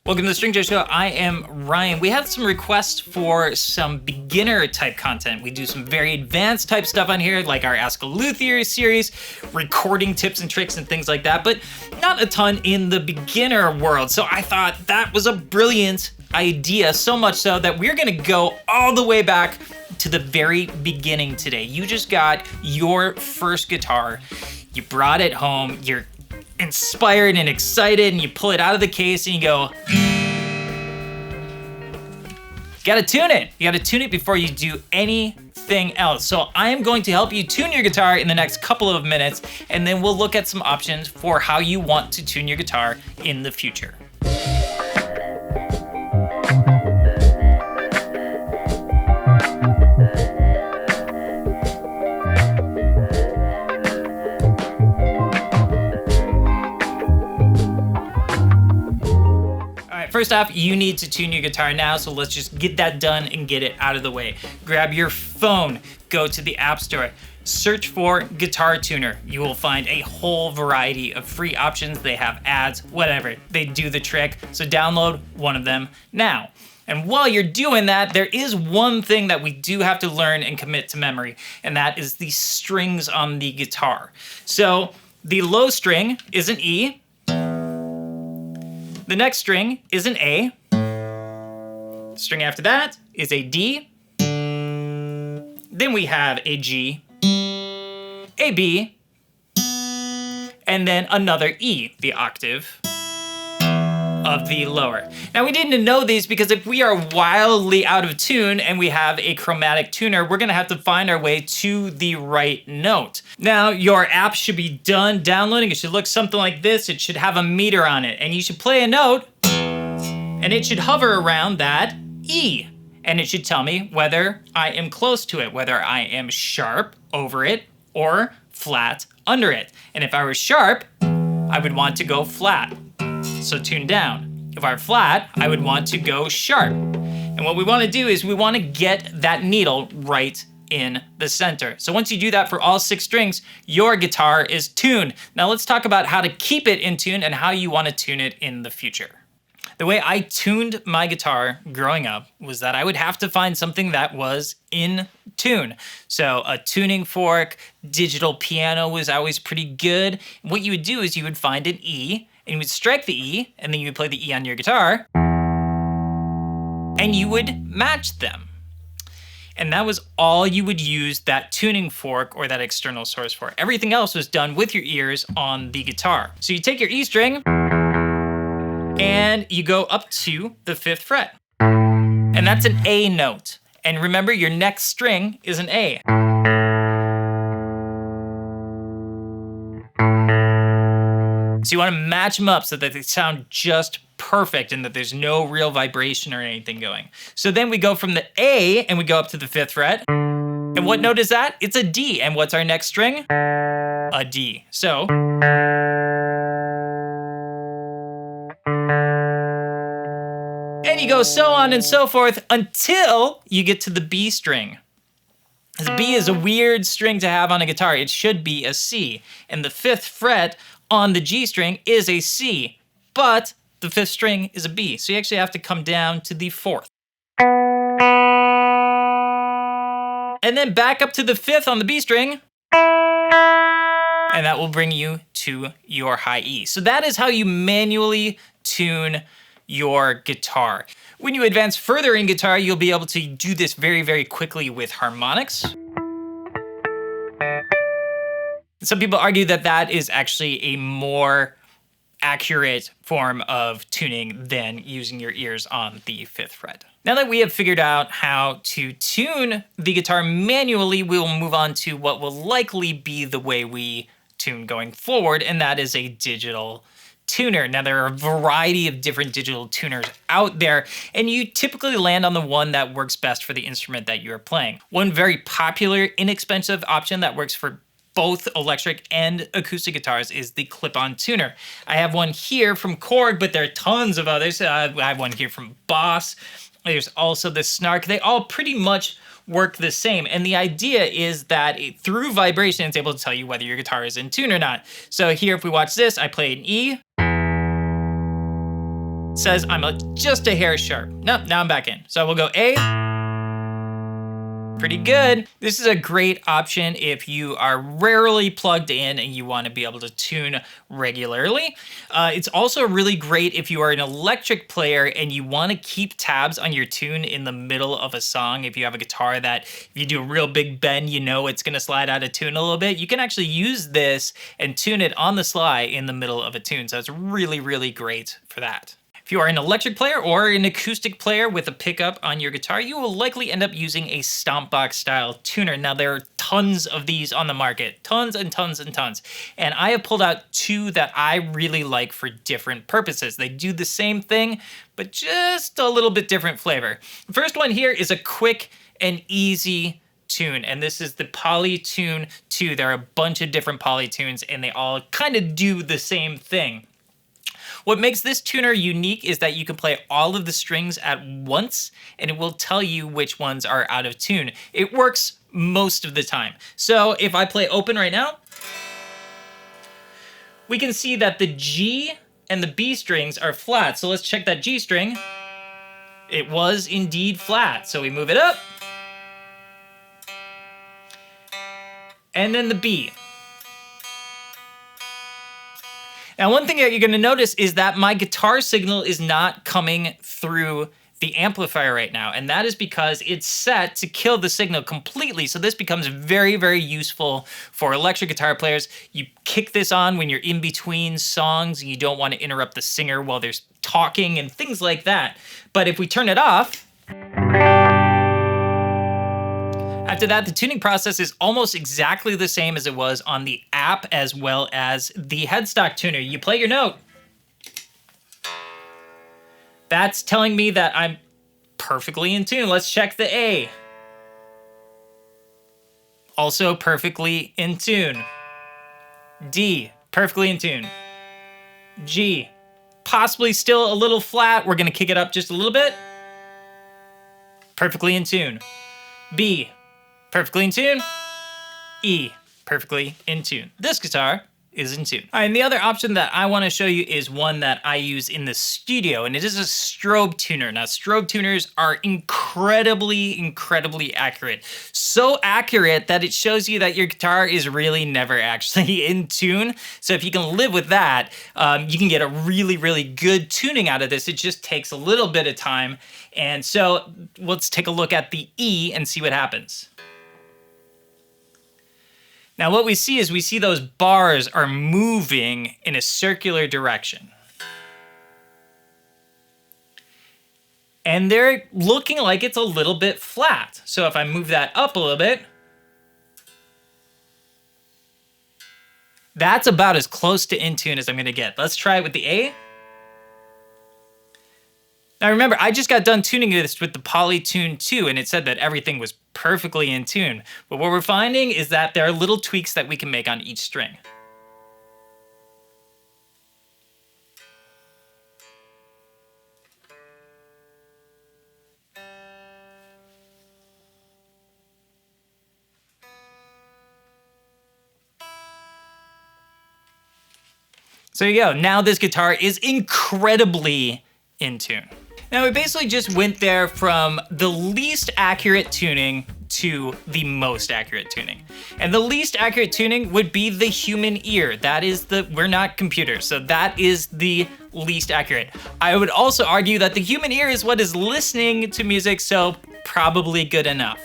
Welcome to the Stringjoy Show. I am Ryan. We had some requests for some beginner type content. We do some very advanced type stuff on here, like our Ask a Luthier series, recording tips and tricks and things like that, but not a ton in the beginner world. So I thought that was a brilliant idea, so much so that we're gonna go all the way back to the very beginning today. You just got your first guitar, you brought it home, you're inspired and excited, and you pull it out of the case and you go, you gotta tune it. You gotta tune it before you do anything else. So I am going to help you tune your guitar in the next couple of minutes, and then we'll look at some options for how you want to tune your guitar in the future. First off, you need to tune your guitar now, so let's just get that done and get it out of the way. Grab your phone, go to the App Store, search for Guitar Tuner. You will find a whole variety of free options. They have ads, whatever. They do the trick, so download one of them now. And while you're doing that, there is one thing that we do have to learn and commit to memory, and that is the strings on the guitar. So the low string is an E. The next string is an A. The string after that is a D. Then we have a G, a B, and then another E, the octave of the lower. Now we didn't know these because if we are wildly out of tune and we have a chromatic tuner, we're gonna have to find our way to the right note. Now your app should be done downloading. It should look something like this. It should have a meter on it, and you should play a note and it should hover around that E, and it should tell me whether I am close to it, whether I am sharp over it or flat under it. And if I were sharp, I would want to go flat. So tune down. If I were flat, I would want to go sharp. And what we want to do is we want to get that needle right in the center. So once you do that for all 6 strings, your guitar is tuned. Now let's talk about how to keep it in tune and how you want to tune it in the future. The way I tuned my guitar growing up was that I would have to find something that was in tune. So a tuning fork, digital piano was always pretty good. What you would do is you would find an E, and you would strike the E, and then you would play the E on your guitar, and you would match them. And that was all you would use that tuning fork or that external source for. Everything else was done with your ears on the guitar. So you take your E string, and you go up to the 5th fret. And that's an A note. And remember, your next string is an A. So you want to match them up so that they sound just perfect and that there's no real vibration or anything going. So then we go from the A and we go up to the 5th fret. And what note is that? It's a D. And what's our next string? A D. So and you go so on and so forth until you get to the B string. This B is a weird string to have on a guitar. It should be a C. And the 5th fret on the G string is a C, but the 5th string is a B. So you actually have to come down to the 4th. And then back up to the 5th on the B string. And that will bring you to your high E. So that is how you manually tune your guitar. When you advance further in guitar, you'll be able to do this very, very quickly with harmonics. Some people argue that that is actually a more accurate form of tuning than using your ears on the 5th fret. Now that we have figured out how to tune the guitar manually, we will move on to what will likely be the way we tune going forward, and that is a digital tuner. Now there are a variety of different digital tuners out there, and you typically land on the one that works best for the instrument that you're playing. One very popular, inexpensive option that works for both electric and acoustic guitars is the clip-on tuner. I have one here from Korg, but there are tons of others. I have one here from Boss. There's also the Snark. They all pretty much work the same. And the idea is that through vibration, it's able to tell you whether your guitar is in tune or not. So here, if we watch this, I play an E. says I'm just a hair sharp. Nope, now I'm back in. So we'll go A. Pretty good. This is a great option if you are rarely plugged in and you want to be able to tune regularly. It's also really great if you are an electric player and you want to keep tabs on your tune in the middle of a song. If you have a guitar that if you do a real big bend, you know it's going to slide out of tune a little bit. You can actually use this and tune it on the sly in the middle of a tune. So it's really, really great for that. If you are an electric player or an acoustic player with a pickup on your guitar, you will likely end up using a Stompbox style tuner. Now there are tons of these on the market, tons and tons and tons. And I have pulled out two that I really like for different purposes. They do the same thing, but just a little bit different flavor. The first one here is a quick and easy tune, and this is the Polytune 2. There are a bunch of different Polytunes and they all kind of do the same thing. What makes this tuner unique is that you can play all of the strings at once and it will tell you which ones are out of tune. It works most of the time. So if I play open right now, we can see that the G and the B strings are flat. So let's check that G string. It was indeed flat. So we move it up. And then the B. Now, one thing that you're going to notice is that my guitar signal is not coming through the amplifier right now, and that is because it's set to kill the signal completely. So this becomes very, very useful for electric guitar players. You kick this on when you're in between songs and you don't want to interrupt the singer while they're talking and things like that. But if we turn it off, after that, the tuning process is almost exactly the same as it was on the app as well as the headstock tuner. You play your note. That's telling me that I'm perfectly in tune. Let's check the A. Also perfectly in tune. D, perfectly in tune. G, possibly still a little flat. We're gonna kick it up just a little bit. Perfectly in tune. B, perfectly in tune. E, perfectly in tune. This guitar is in tune. All right, and the other option that I want to show you is one that I use in the studio, and it is a strobe tuner. Now, strobe tuners are incredibly, incredibly accurate. So accurate that it shows you that your guitar is really never actually in tune. So if you can live with that, you can get a really, really good tuning out of this. It just takes a little bit of time. And so let's take a look at the E and see what happens. Now what we see is those bars are moving in a circular direction. And they're looking like it's a little bit flat. So if I move that up a little bit, that's about as close to in tune as I'm gonna get. Let's try it with the A. Now remember, I just got done tuning this with the Polytune 2 and it said that everything was perfectly in tune. But what we're finding is that there are little tweaks that we can make on each string. So there you go. Now this guitar is incredibly in tune. Now we basically just went there from the least accurate tuning to the most accurate tuning. And the least accurate tuning would be the human ear. That is we're not computers, so that is the least accurate. I would also argue that the human ear is what is listening to music, so probably good enough.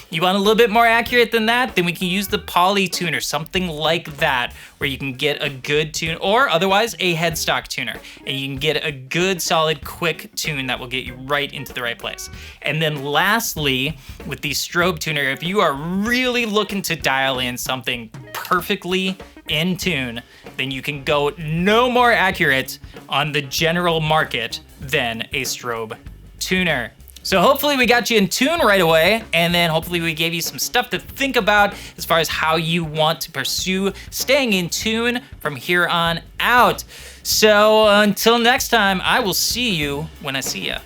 You want a little bit more accurate than that? Then we can use the Polytuner, something like that, where you can get a good tune, or otherwise a headstock tuner, and you can get a good, solid, quick tune that will get you right into the right place. And then lastly, with the Strobe Tuner, if you are really looking to dial in something perfectly in tune, then you can go no more accurate on the general market than a Strobe Tuner. So hopefully we got you in tune right away, and then hopefully we gave you some stuff to think about as far as how you want to pursue staying in tune from here on out. So until next time, I will see you when I see ya.